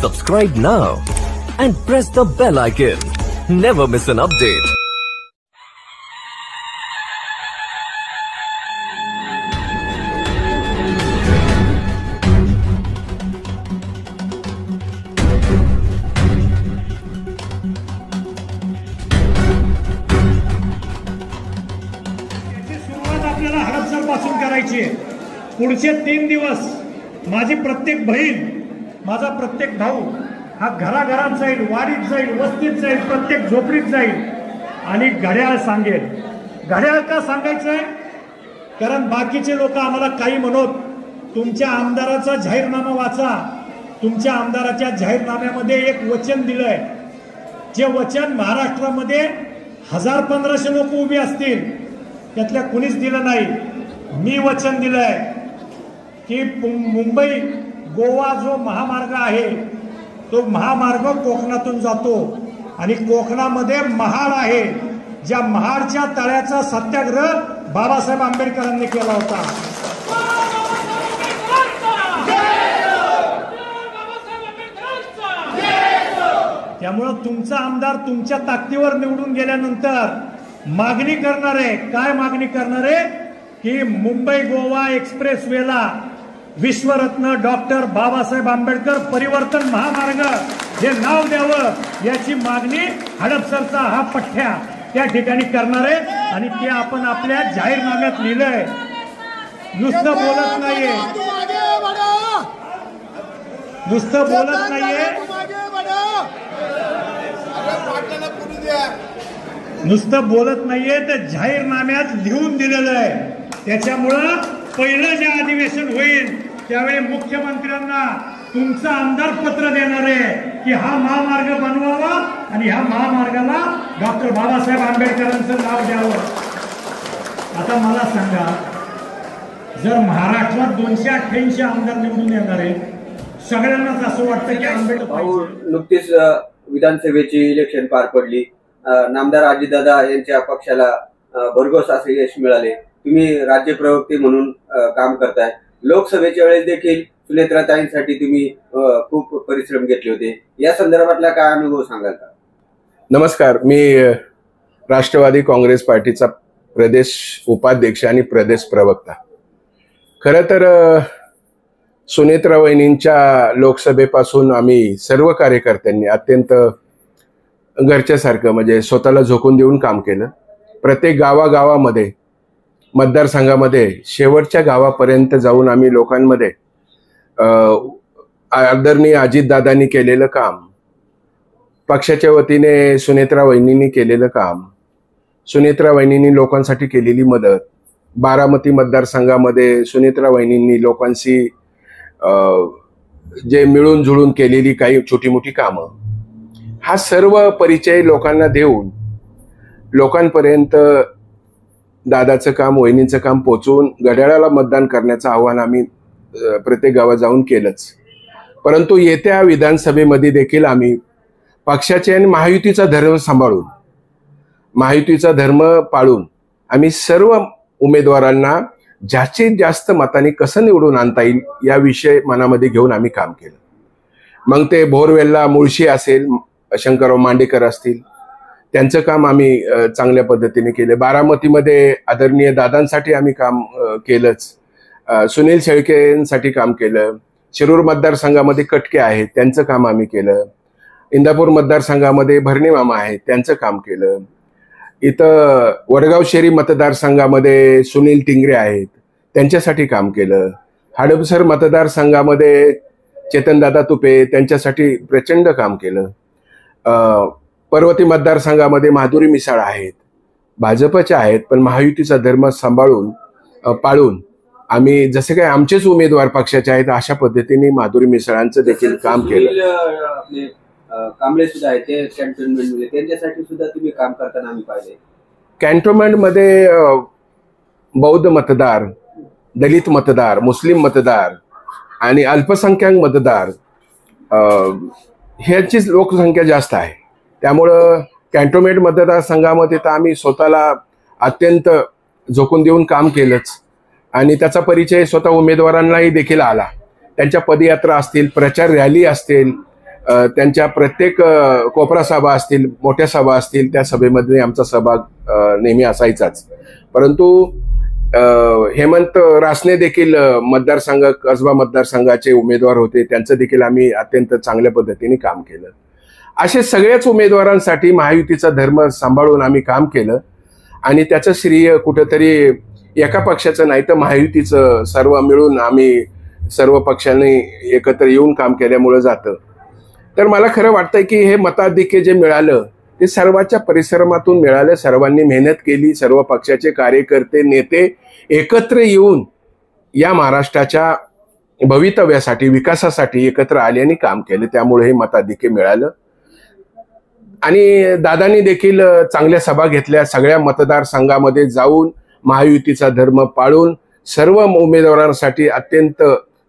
Subscribe now and press the bell icon. Never miss an update. आपल्याला हडपसरपासून करायची आहे। पुढचे 3 दिवस माझी प्रत्येक बहीण, माझा प्रत्येक भाऊ हा घराघरात जाईल, वाडीत जाईल, वस्तीत जाईल, प्रत्येक झोपडीत जाईल आणि घड्याळ सांगेल। घड्याळ का सांगायचंय? कारण बाकीचे लोक आम्हाला काही म्हणत, तुमच्या आमदाराचा जाहीरनामा वाचा। तुमच्या आमदाराच्या जाहीरनाम्यामध्ये एक वचन दिलंय, जे वचन महाराष्ट्रामध्ये 1000-1500 लोक उभी असतील, त्यातल्या कुणीच दिलं नाही। मी वचन दिलंय की मुंबई गोवा जो महामार्ग आहे तो महामार्ग कोकणातून जातो आणि कोकणामध्ये महाड आहे, ज्या महाडच्या तळ्याचा सत्याग्रह बाबासाहेब आंबेडकरांनी केला होता। त्यामुळे तुमचा आमदार तुमच्या ताकदीवर निवडून गेल्यानंतर मागणी करणार आहे। काय मागणी करणार आहे? की मुंबई गोवा एक्सप्रेसवेला विश्वरत्न डॉक्टर बाबासाहेब आंबेडकर परिवर्तन महामार्ग हे नाव द्यावं, याची मागणी हडपसरचा हा पठ्ठ्या त्या ठिकाणी करणार आहे आणि ते आपण आपल्या जाहीरनाम्यात लिहिलंय। नुसतं बोलत नाहीये, नुसतं बोलत नाहीये, नुसतं बोलत नाहीये, तर जाहीरनाम्यात लिहून दिलेलं आहे। त्याच्यामुळं पहिलं जे अधिवेशन होईल त्यावेळी मुख्यमंत्र्यांना तुमचं आमदार पत्र देणार आहे की हा महामार्ग बनवावा आणि ह्या महामार्गाला डॉक्टर बाबासाहेब आंबेडकरांचं नाव द्यावं। आता मला सांगा, जर महाराष्ट्रात 288 आमदार निवडून येणार आहे, सगळ्यांनाच असं वाटतं की आंबेडकर पाहिजे। नुकतीच विधानसभेची इलेक्शन पार पडली, नामदार अजितदादा यांच्या पक्षाला भरघोस असे यश मिळाले। तुम्ही राज्य प्रवक्ते म्हणून काम करताय। लोकसभेच्या वेळेस देखील सुनेत्राताईंसाठी तुम्ही खूप परिश्रम घेतले होते, या संदर्भातला काय अनुभव सांगाल का? नमस्कार, मी राष्ट्रवादी काँग्रेस पार्टीचा प्रदेश उपाध्यक्ष आणि प्रदेश प्रवक्ता। खरं तर सुनेत्रा वहिनींच्या लोकसभेपासून आम्ही सर्व कार्यकर्त्यांनी अत्यंत घरच्यासारखं म्हणजे स्वतःला झोकून देऊन काम केलं। प्रत्येक गावागावामध्ये, मतदारसंघामध्ये शेवटच्या गावापर्यंत जाऊन आम्ही लोकांमध्ये आदरणीय अजितदादांनी केलेलं काम, पक्षाच्या वतीने सुनेत्रा वहिनींनी केलेलं काम, सुनेत्रा वहिनींनी लोकांसाठी केलेली मदत, बारामती मतदारसंघामध्ये सुनेत्रा वहिनींनी लोकांशी जे मिळून जुळून केलेली काही छोटी मोठी कामं, हा सर्व परिचय लोकांना देऊन लोकांपर्यंत दादाचं काम, वहिनींचं काम पोचवून घड्याळाला मतदान करण्याचं आव्हान आम्ही प्रत्येक गावात जाऊन केलंच। परंतु येत्या विधानसभेमध्ये देखील आम्ही पक्षाचे आणि महायुतीचा धर्म सांभाळून, महायुतीचा धर्म पाळून आम्ही सर्व उमेदवारांना जास्तीत जास्त मतांनी कसं निवडून आणता येईल या विषय मनामध्ये घेऊन आम्ही काम केलं। मग ते बोरवेलला मुळशी असेल, शंकरराव मांडेकर असतील, त्यांचं काम आम्ही चांगल्या पद्धतीने केलं। बारामतीमध्ये आदरणीय दादांसाठी आम्ही काम केलंच, सुनील शेळकेंसाठी काम केलं। शिरूर मतदारसंघामध्ये कटके आहेत, त्यांचं काम आम्ही केलं। इंदापूर मतदारसंघामध्ये भरणे मामा आहेत, त्यांचं काम केलं। इथं वडगाव शहरी मतदारसंघामध्ये सुनील टिंगरे आहेत, त्यांच्यासाठी काम केलं। हडपसर मतदारसंघामध्ये चेतनदादा तुपे, त्यांच्यासाठी प्रचंड काम केलं। पर्वती मतदारसंघामध्ये माधुरी मिसाळ आहेत, भाजपच्या आहेत, पण महायुतीचा धर्म सांभाळून पाळून आम्ही जसे काही आमचेच उमेदवार पक्षाचे आहेत अशा पद्धतीने माधुरी मिसाळांचं देखील काम केलं। कांबळे सुद्धा आहेत ते कॅन्टोन्मेंटमध्ये, त्यांच्यासाठी सुद्धा तुम्ही काम करताना आम्ही पाहिले। कॅन्टोन्मेंटमध्ये बौद्ध मतदार, दलित मतदार, मुस्लिम मतदार आणि अल्पसंख्याक मतदार ह्याचीच लोकसंख्या जास्त आहे। त्यामुळं कॅन्टोन्मेंट मतदारसंघामध्ये तर आम्ही स्वतःला अत्यंत झोकून देऊन काम केलंच आणि त्याचा परिचय स्वतः उमेदवारांनाही देखील आला। त्यांच्या पदयात्रा असतील, प्रचार रॅली असतील, त्यांच्या प्रत्येक कोपरा सभा असतील, मोठ्या सभा असतील, त्या सभेमध्ये आमचा सहभाग नेहमी असायचाच. परंतु हेमंत रासने देखील मतदारसंघ, कसबा मतदारसंघाचे उमेदवार होते, त्यांचं देखील आम्ही अत्यंत चांगल्या पद्धतीने काम केलं. असे सगळ्याच उमेदवारांसाठी महायुतीचा धर्म सांभाळून आम्ही काम केलं आणि त्याचं श्रेय कुठंतरी एका पक्षाचं नाही तर महायुतीचं सर्व मिळून आम्ही सर्व पक्षांनी एकत्र येऊन काम केल्यामुळे जातं. तर मला खरं वाटतंय की हे मताधिक्य जे मिळालं ते सर्वांच्या परिश्रमातून मिळालं. सर्वांनी मेहनत केली, सर्व पक्षाचे कार्यकर्ते, नेते एकत्र येऊन या महाराष्ट्राच्या भवितव्यासाठी, विकासासाठी एकत्र आल्याने काम केलं, त्यामुळे हे मताधिक्य मिळालं. आणि दादांनी देखील चांगल्या सभा घेतल्या, सगळ्या मतदारसंघामध्ये जाऊन महायुतीचा धर्म पाळून सर्व उमेदवारांसाठी अत्यंत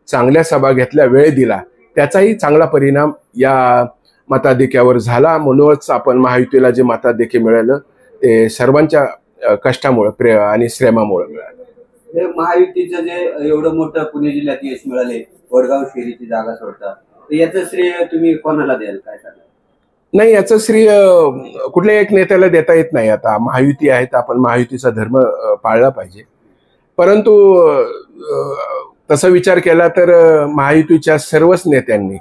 चांगल्या सभा घेतल्या, वेळ दिला, त्याचाही चांगला परिणाम या मताधिक्यावर झाला. म्हणूनच आपण महायुतीला जे मताधिक्य मिळालं ते सर्वांच्या कष्टामुळे आणि श्रमामुळे मिळालं. हे महायुतीचं जे एवढं मोठं पुणे जिल्ह्यात यश मिळाले, वडगाव शेरीची जागा सोडता, तर याचं श्रेय तुम्ही कोणाला द्याल, काय सांगाल? नाही, याचं श्रेय कुठल्याही एक नेत्याला देता येत नाही. आता महायुती आहे तर आपण महायुतीचा धर्म पाळला पाहिजे. परंतु तसा विचार केला तर महायुतीच्या सर्वच नेत्यांनी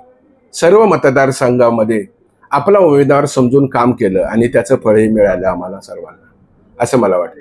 सर्व मतदारसंघामध्ये आपला उमेदवार समजून काम केलं आणि त्याचं फळही मिळालं आम्हाला सर्वांना, असं मला वाटतं.